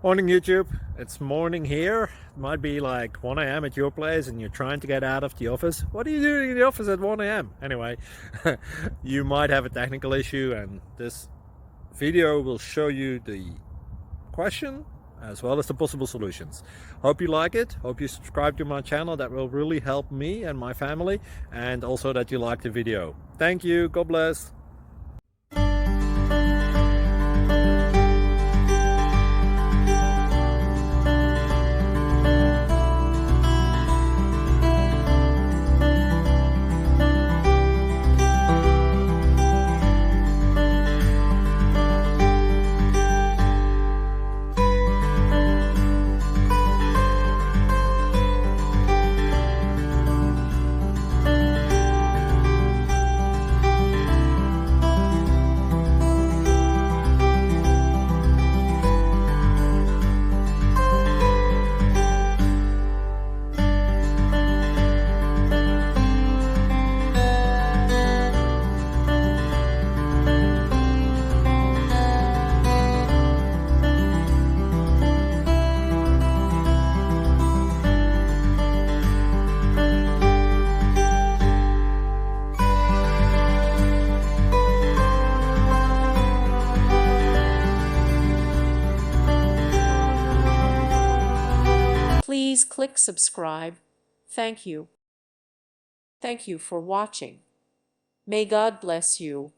Morning YouTube, it's morning here. It might be like 1 a.m. at your place and you're trying to get out of the office. What are you doing in the office at 1 a.m.? Anyway, you might have a technical issue and this video will show you the question as well as the possible solutions. Hope you like it, hope you subscribe to my channel. That will really help me and my family, and also that you like the video. Thank you, God bless. Please click subscribe. Thank you. Thank you for watching. May God bless you.